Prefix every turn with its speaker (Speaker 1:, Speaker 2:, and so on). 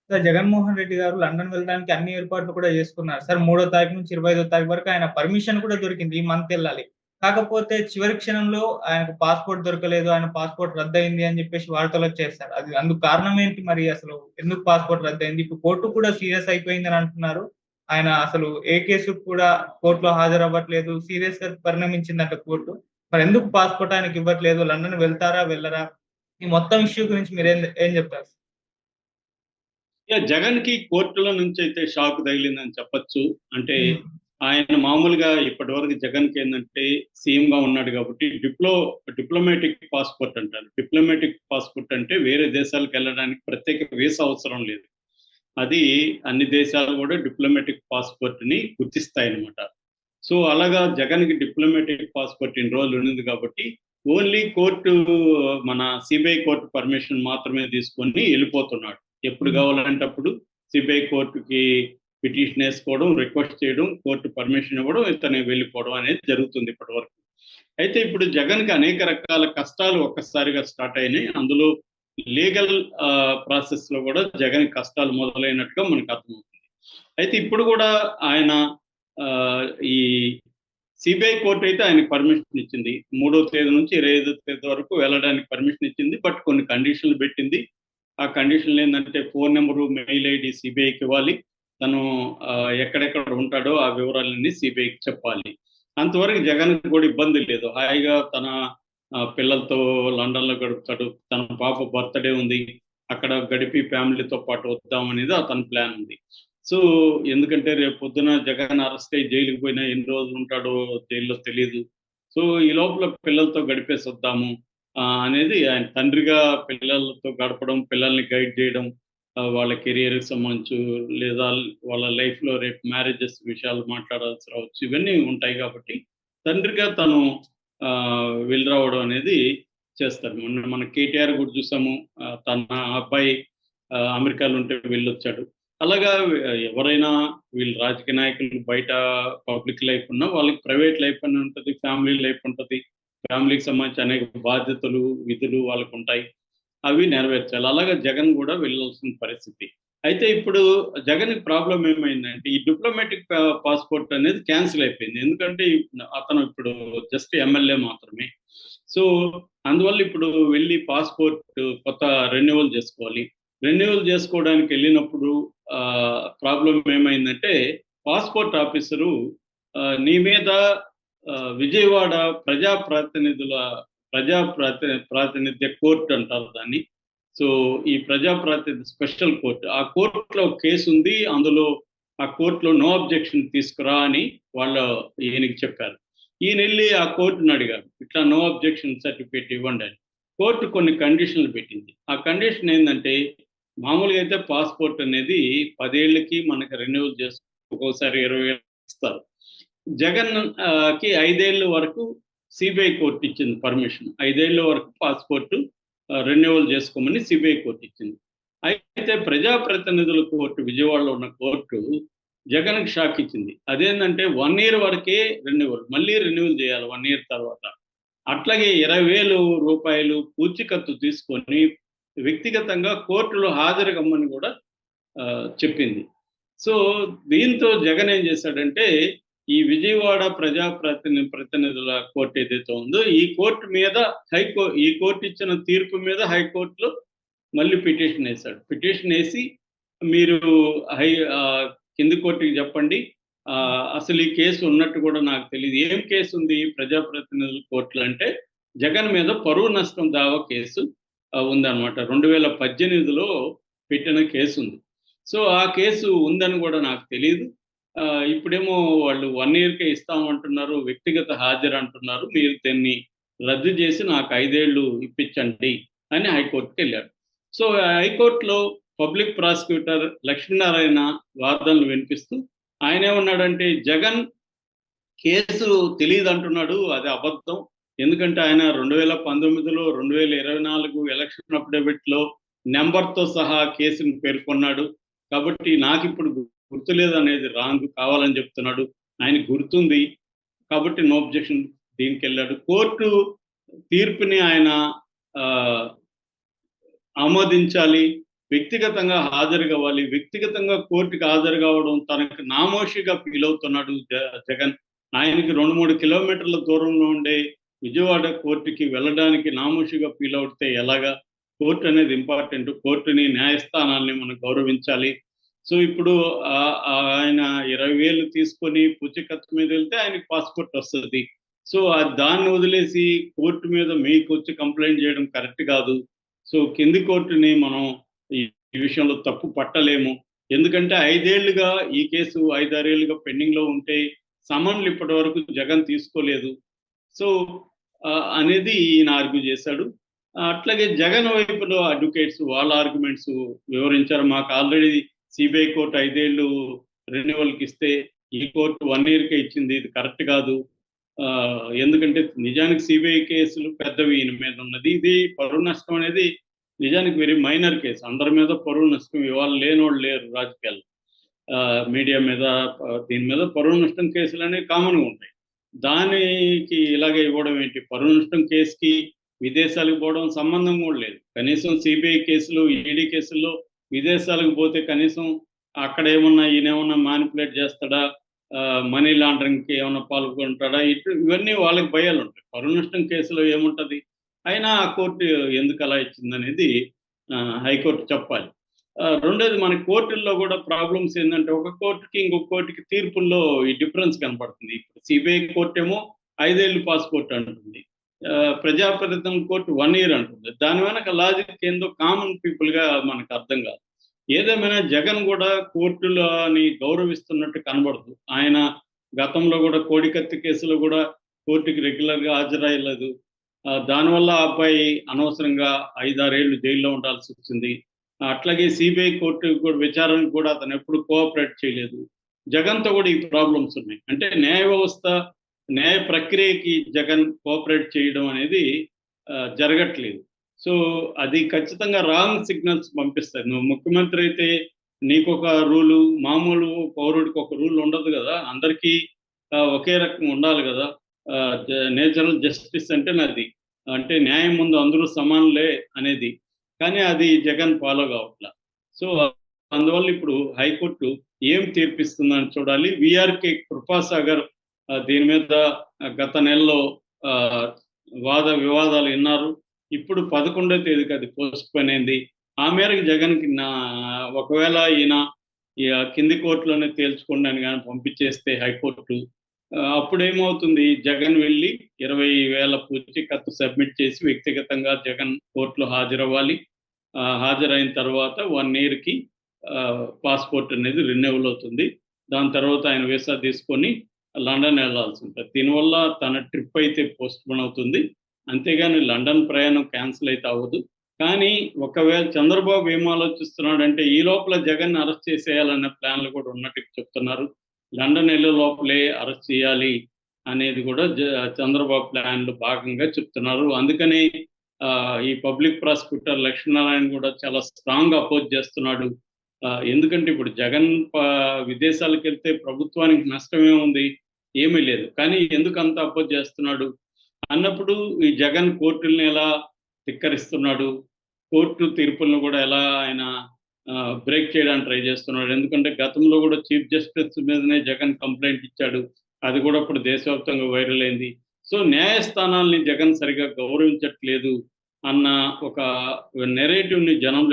Speaker 1: Sir Jaganmohan Reddy గారు London వెళ్ళడానికి అన్ని ఏర్పాట్లు కూడా చేసుకున్నారు. సార్ 3వ తారీఖు నుంచి 25వ తారీఖు వరకు ఆయన పర్మిషన్ కూడా దొరికింది. ఈ మంత్ ఎళ్ళాలి. కాకపోతే చివరి క్షణంలో ఆయనకు పాస్‌పోర్ట్ దొరకలేదు. ఆయన పాస్‌పోర్ట్ రద్దయింది అని చెప్పేసి వార్తలొచ్చాయి సార్. అది అందుకు కారణం ఏంటి మరి అసలు? ఎందుకు పాస్‌పోర్ట్ రద్దయింది? ఇప్పుడు కోర్టు కూడా సీరియస్ అయిపోయిందని అంటున్నారు. ఆయన అసలు ఏ కేసుకు కూడా కోర్ట్‌లో హాజరవ్వట్లేదు. సీరియస్‌గా పరిణమించిందంట కోర్టు. మరెందుకు పాస్‌పోర్ట్ ఆయనకివ్వట్లేదు? లండన్ వెళ్తారా? వెళ్ళరా? ఈ మొత్తం ఇష్యూ గురించి మీరేం ఏం చెప్తారు?
Speaker 2: జగన్‌కి కోర్టుల నుంచయితే షాక్ తగిలిందని చెప్పొచ్చు. అంటే
Speaker 1: హ్మ్.
Speaker 2: ఆయన మామూలుగా ఇప్పటివరకు జగన్‌కేందంటే సీఎంగా ఉన్నాడు కాబట్టి డిప్లొమాటిక్ పాస్‌పోర్ట్ అంటారు. డిప్లొమాటిక్ పాస్‌పోర్ట్ అంటే వేరే దేశాలకెళ్ళడానికి ప్రత్యేక వీసా అవసరం లేదు. అది అన్ని దేశాలు కూడా డిప్లొమాటిక్ పాస్‌పోర్ట్‌ని గుర్తిస్తాయన్నమాట. సో, అలాగా జగన్‌కి డిప్లొమాటిక్ పాస్‌పోర్ట్ ఇన్ని రోజులు ఉన్నింది కాబట్టి ఓన్లీ కోర్టు మన సీబీఐ కోర్టు పర్మిషన్ మాత్రమే తీసుకొని ఎళ్ళిపోతున్నాడు. ఎప్పుడు
Speaker 1: హ్మ్.
Speaker 2: కావాలంటే అప్పుడు సిబిఐ కోర్టుకి పిటిషన్ వేసుకోవడం, రిక్వెస్ట్ చేయడం, కోర్టు పర్మిషన్ ఇవ్వడం, ఇతను వెళ్ళిపోవడం అనేది జరుగుతుంది ఇప్పటివరకు. అయితే ఇప్పుడు జగన్‌కి అనేక రకాల కష్టాలు ఒక్కసారిగా స్టార్ట్ అయినాయి. అందులో లీగల్ ప్రాసెస్‌లో కూడా జగన్‌కి కష్టాలు మొదలైనట్టుగా మనకు అర్థమవుతుంది. అయితే ఇప్పుడు కూడా ఆయన ఈ సిబిఐ కోర్ట్ అయితే ఆయనకి పర్మిషన్ ఇచ్చింది. 3వ తేదీ నుంచి 25వ తేదీ వరకు వెళ్ళడానికి పర్మిషన్ ఇచ్చింది. బట్ కొన్ని కండిషన్‌లు పెట్టింది. ఆ కండిషన్‌లు ఏందంటే ఫోన్ నంబరు, మెయిల్ ఐడీ సీబీఐకి ఇవ్వాలి. తను ఎక్కడెక్కడ ఉంటాడో ఆ వివరాలన్నీ సీబీఐకి చెప్పాలి. అంతవరకు జగన్‌కి కూడా ఇబ్బంది లేదు. హాయిగా తన పిల్లలతో లండన్‌లో గడుపుతాడు. తన పాప బర్త్‌డే ఉంది. అక్కడ గడిపి ఫ్యామిలీతో పాటు వద్దామనేది అతని ప్లాన్ ఉంది. సో, ఎందుకంటే రేపు పొద్దున జగన్ అరెస్ట్ అయ్యి జైలుకి పోయినా ఎన్ని రోజులు ఉంటాడో జైల్‌లో తెలీదు. సో, ఈ లోపల పిల్లలతో గడిపేసొద్దాము అనేది ఆయన తండ్రిగా పిల్లలతో గడపడం, పిల్లల్ని గైడ్ చేయడం, వాళ్ళ కెరియర్‌కి సంబంధించు లేదా వాళ్ళ లైఫ్‌లో రేపు మ్యారేజెస్ విషయాలు మాట్లాడాల్సి రావచ్చు. ఇవన్నీ ఉంటాయి కాబట్టి తండ్రిగా తను వెళ్ళి రావడం అనేది చేస్తారు. మొన్న మన కేటీఆర్ కూడా చూసాము. తన అబ్బాయి అమెరికాలో ఉంటే వెళ్ళొచ్చాడు. అలాగా ఎవరైనా వీళ్ళు రాజకీయ నాయకులు బయట పబ్లిక్ లైఫ్ ఉన్నా వాళ్ళకి ప్రైవేట్ లైఫ్ అని ఉంటది. ఫ్యామిలీ లైఫ్ ఉంటది. ఫ్యామిలీకి సంబంధించి అనేక బాధ్యతలు, విధులు వాళ్ళకుంటాయి. అవి నెరవేర్చాలి. అలాగా జగన్ కూడా వెళ్ళాల్సిన పరిస్థితి. అయితే ఇప్పుడు జగన్‌కి ప్రాబ్లమ్ ఏమైందంటే ఈ డిప్లొమాటిక్ పాస్‌పోర్ట్ అనేది క్యాన్సిల్ అయిపోయింది. ఎందుకంటే అతను ఇప్పుడు జస్ట్ ఎమ్మెల్యే మాత్రమే. సో, అందువల్ల ఇప్పుడు వెళ్లి పాస్‌పోర్ట్ కొత్త రెన్యువల్ చేసుకోవాలి. రెన్యువల్ చేసుకోవడానికి వెళ్ళినప్పుడు ప్రాబ్లమ్ ఏమైందంటే పాస్‌పోర్ట్ ఆఫీసరు నీ మీద విజయవాడ ప్రాతినిధ్య కోర్ట్ అంటారు దాన్ని. సో, ఈ ప్రజాప్రాతినిధ్య స్పెషల్ కోర్ట్. ఆ కోర్ట్‌లో ఒక కేస్ ఉంది. అందులో ఆ కోర్ట్‌లో నో అబ్జెక్షన్ తీసుకురా అని వాళ్ళు ఈయనకి చెప్పారు. ఈయనెళ్ళి ఆ కోర్ట్‌ని అడిగారు. ఇట్లా నో అబ్జెక్షన్ సర్టిఫికేట్ ఇవ్వండి అని. కోర్ట్ కొన్ని కండిషన్‌లు పెట్టింది. ఆ కండిషన్ ఏందంటే మామూలుగా అయితే పాస్‌పోర్ట్ అనేది 10 ఏళ్లకి మనకి రెన్యువల్ ఒక్కోసారి 20 ఏళ్ళకి ఇస్తారు. జగన్ కి 5 ఏళ్ల వరకు సీబీఐ కోర్ట్ ఇచ్చింది పర్మిషన్. 5 ఏళ్ల వరకు పాస్‌పోర్ట్ రెన్యువల్ చేసుకోమని సిబిఐ కోర్ట్ ఇచ్చింది. అయితే ప్రజాప్రతినిధుల కోర్టు విజయవాడలో ఉన్న కోర్టు జగన్‌కి షాక్ ఇచ్చింది. అదేంటంటే 1 ఇయర్ వరకే రెన్యువల్. మళ్ళీ రెన్యువల్ చేయాలి 1 ఇయర్ తర్వాత. అట్లాగే రూ. 20,000 పూచీకత్తు తీసుకొని వ్యక్తిగతంగా కోర్టులో హాజరు కమ్మని కూడా చెప్పింది. సో, దీంతో జగన్ ఏం చేశాడంటే ఈ విజయవాడ ప్రతినిధుల కోర్ట్ ఏదైతే ఉందో ఈ కోర్ట్ మీద ఈ కోర్ట్ ఇచ్చిన తీర్పు మీద హైకోర్టులో మళ్ళీ పిటిషన్ ఏసాడు. పిటిషన్ ఏసి మీరు హై కింది కోర్టుకి చెప్పండి. అసలు ఈ కేసు ఉన్నట్టు కూడా నాకు తెలీదు. ఏం కేసు ఉంది ప్రజాప్రతినిధుల కోర్టులో అంటే జగన్ మీద పరువు నష్టం దావా కేసు ఉందన్నమాట. 2018లో పెట్టిన కేసు ఉంది. సో, ఆ కేసు ఉందని కూడా నాకు తెలీదు. ఇప్పుడేమో వాళ్ళు 1 ఇయర్‌కే ఇస్తామంటున్నారు. వ్యక్తిగత హాజరు అంటున్నారు. మీరు దీన్ని రద్దు చేసి నాకు 5 ఏళ్ళు ఇప్పించండి అని హైకోర్ట్‌కెళ్ళాడు. సో, హైకోర్ట్‌లో పబ్లిక్ ప్రాసిక్యూటర్ లక్ష్మీనారాయణ వాదనలు వినిపిస్తూ ఆయనేమన్నాడంటే జగన్ కేసు తెలీదంటున్నాడు. అది అబద్ధం. ఎందుకంటే ఆయన 2019లో, 2024 ఎలక్షన్ అఫిడవిట్‌లో నంబర్‌తో సహా కేసుని పేర్కొన్నాడు. కాబట్టి నాకిప్పుడు గుర్తులేదనేది రాంగ్ కావాలని చెప్తున్నాడు. ఆయనకి గుర్తుంది. కాబట్టి నో అబ్జెక్షన్ దీనికెళ్ళాడు. కోర్టు తీర్పుని ఆయన ఆహ్, ఆమోదించాలి. వ్యక్తిగతంగా హాజరు కావాలి. వ్యక్తిగతంగా కోర్టుకి హాజరు కావడం తనకు నామోషిగా ఫీల్ అవుతున్నాడు జగన్. ఆయనకి 2, 3 కిలోమీటర్ల దూరంలో ఉండే విజయవాడ కోర్టుకి వెళ్ళడానికి నామోషిగా ఫీల్ అవుతే ఎలాగా? కోర్టు అనేది ఇంపార్టెంట్. కోర్టుని, న్యాయస్థానాల్ని మనం గౌరవించాలి. సో ఇప్పుడు ఆయన 20,000 తీసుకొని పూచీకత్తు మీద వెళ్తే ఆయనకి పాస్‌పోర్ట్ వస్తది. సో దాన్ని వదిలేసి కోర్టు మీద మీకొచ్చి కంప్లెయింట్ చేయడం కరెక్ట్ కాదు. సో కింది కోర్టుని మనం ఈ ఈ విషయంలో తప్పు పట్టలేము. ఎందుకంటే 5 ఏళ్లుగా ఈ కేసు 5, 6 ఏళ్లుగా పెండింగ్‌లో ఉంటే సమన్లు ఇప్పటివరకు జగన్ తీసుకోలేదు. సో అనేది ఈయన ఆర్గ్యూ చేశాడు. అట్లాగే జగన్ వైపులో అడ్వకేట్స్ వాళ్ళ ఆర్గ్యుమెంట్స్ వివరించారు. మాకు ఆల్రెడీ సిబిఐ కోర్ట్ 5 ఏళ్ళు రెన్యువల్‌కి ఇస్తే ఈ కోర్ట్ 1 ఇయర్‌కే ఇచ్చింది. ఇది కరెక్ట్ కాదు. ఎందుకంటే నిజానికి సిబిఐ కేసులు పెద్దవి ఈయన మీద ఉన్నది. ఇది పరువు నష్టం అనేది నిజానికి వెరీ మైనర్ కేసు. అందరి మీద పరువు నష్టం ఇవాళ లేనోళ్ళు లేరు రాజకీయాల్లో. మీడియా మీద దీని మీద పరువు నష్టం కేసులనేవి కామన్‌గా ఉంటాయి. దానికి ఇలాగే ఇవ్వడం ఏంటి? పరువు నష్టం కేసుకి విదేశాలకు పోవడం సంబంధం కూడా లేదు. కనీసం సిబిఐ కేసులు, ఈడీ కేసుల్లో విదేశాలకు పోతే కనీసం అక్కడ ఈయనేమన్నా మానిపులేట్ చేస్తాడా? మనీ లాండరింగ్‌కి ఏమన్నా పాల్గొంటాడా? ఇవన్నీ వాళ్ళకి భయాలుంటాయి. పరువు నష్టం కేసులో ఏముంటది? అయినా ఆ కోర్టు ఎందుకు అలా ఇచ్చిందనేది హైకోర్టు చెప్పాలి. రెండోది మన కోర్టుల్లో కూడా ప్రాబ్లమ్స్ ఏందంటే ఒక కోర్టుకి ఇంకొక కోర్టుకి తీర్పుల్లో ఈ డిఫరెన్స్ కనపడుతుంది. ఇప్పుడు సిబిఐ కోర్టేమో 5 ఏళ్ళు పాస్‌పోర్ట్ అంటుంది. ప్రజాప్రతినిధుల కోర్టు 1 ఇయర్ అంటుంది. దాని వెనక లాజిక్ ఏందో కామన్ పీపుల్‌గా మనకు అర్థం కాదు. ఏదేమైనా జగన్ కూడా కోర్టులని గౌరవిస్తున్నట్టు కనబడదు. ఆయన గతంలో కూడా కోడికత్తి కేసులో కూడా కోర్టుకి రెగ్యులర్‌గా హాజరయ్యలేదు. దానివల్ల ఆ అబ్బాయి అనవసరంగా 5, 6 ఏళ్ళు జైల్లో ఉండాల్సొచ్చింది. అట్లాగే సిబిఐ కోర్టు కూడా విచారణకు కూడా అతను ఎప్పుడు కోఆపరేట్ చేయలేదు. జగన్‌తో కూడా ఈ ప్రాబ్లమ్స్ ఉన్నాయి. అంటే న్యాయ వ్యవస్థ, న్యాయ ప్రక్రియకి జగన్ కోఆపరేట్ చేయడం అనేది జరగట్లేదు. సో అది ఖచ్చితంగా రాంగ్ సిగ్నల్స్ పంపిస్తాయి. నువ్వు ముఖ్యమంత్రి అయితే నీకొక రూలు, మామూలు పౌరుడికి ఒక రూల్ ఉండదు కదా! అందరికీ ఒకే రకం ఉండాలి కదా! నేచురల్ జస్టిస్ అంటే నాది. అంటే న్యాయం ముందు అందరూ సమానులే అనేది. కానీ అది జగన్ ఫాలో కావట్ల. సో అందువల్ల ఇప్పుడు హైకోర్టు ఏం తీర్పిస్తుందని చూడాలి. వీఆర్‌కే కృపాసాగర్ దీని మీద గత నెలలో వాద వివాదాలు విన్నారు. ఇప్పుడు 11వ తేదీకి అది పోస్ట్‌పోన్ అయింది. ఆ మేరకు జగన్‌కి ఒకవేళ ఈయన కింది కోర్టులోనే తేల్చుకోండి అని గాని పంపించేస్తే హైకోర్టు అప్పుడేమవుతుంది? జగన్ వెళ్ళి 20,000 పూచీకత్తు సబ్మిట్ చేసి వ్యక్తిగతంగా జగన్ కోర్టులో హాజరవ్వాలి. హాజరైన తర్వాత 1 ఇయర్‌కి పాస్‌పోర్ట్ అనేది రెన్యువల్ అవుతుంది. దాని తర్వాత ఆయన వీసా తీసుకొని లండన్ వెళ్ళాల్సి ఉంటుంది. దీనివల్ల తన ట్రిప్ అయితే పోస్ట్‌పోన్ అవుతుంది. అంతేగాని లండన్ ప్రయాణం క్యాన్సిల్ అయితే అవ్వదు. కానీ ఒకవేళ చంద్రబాబు ఏం ఆలోచిస్తున్నాడంటే ఈ లోపల జగన్‌ని అరెస్ట్ చేసేయాలన్న ప్లాన్‌లు కూడా ఉన్నట్టు చెప్తున్నారు. లండన్ ఎళ్ళే లోపలే అరెస్ట్ చేయాలి అనేది కూడా చంద్రబాబు ప్లాన్‌లో భాగంగా చెప్తున్నారు. అందుకని ఈ పబ్లిక్ ప్రాసిక్యూటర్ లక్ష్మీనారాయణ కూడా చాలా స్ట్రాంగ్ అపోజ్ చేస్తున్నాడు. ఎందుకంటే ఇప్పుడు జగన్ విదేశాలకెళ్తే ప్రభుత్వానికి నష్టమేముంది? ఏమీ లేదు. కానీ ఎందుకు అంత అపోజ్ చేస్తున్నాడు? అన్నప్పుడు ఈ జగన్ కోర్టుల్ని ఎలా ధిక్కరిస్తున్నాడు? కోర్టు తీర్పులను కూడా ఎలా ఆయన బ్రేక్ చేయడానికి ట్రై చేస్తున్నాడు. ఎందుకంటే గతంలో కూడా చీఫ్ జస్టిస్ మీదనే జగన్ కంప్లెయింట్ ఇచ్చాడు. అది కూడా ఇప్పుడు దేశవ్యాప్తంగా వైరల్ అయింది. సో న్యాయస్థానాల్ని జగన్ సరిగ్గా గౌరవించట్లేదు అన్న ఒక నెరేటివ్‌ని జనంలో